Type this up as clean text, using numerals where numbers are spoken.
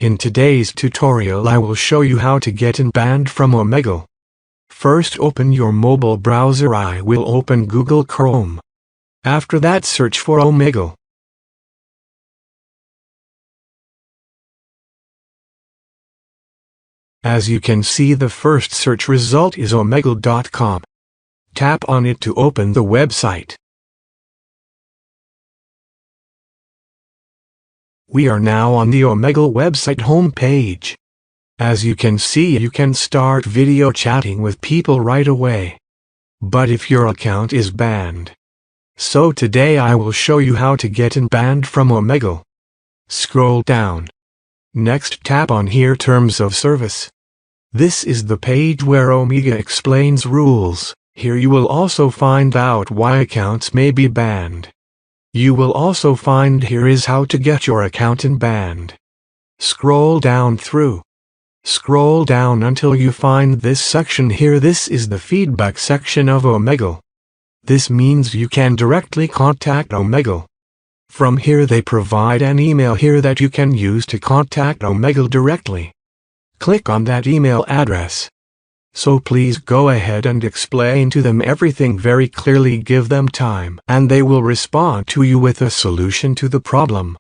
In today's tutorial I will show you how to get unbanned from Omegle. First open your mobile browser. I will open Google Chrome. After that search for Omegle. As you can see, the first search result is omegle.com. Tap on it to open the website. We are now on the Omegle website homepage. As you can see, you can start video chatting with people right away. But if your account is banned. So today I will show you how to get unbanned from Omegle. Scroll down. Next tap on here Terms of Service. This is the page where Omegle explains rules. Here you will also find out why accounts may be banned. You will also find here is how to get your account unbanned. Scroll down through. Scroll down until you find this section here. This is the feedback section of Omegle. This means you can directly contact Omegle. From here they provide an email here that you can use to contact Omegle directly. Click on that email address. So please go ahead and explain to them everything very clearly. Give them time and they will respond to you with a solution to the problem.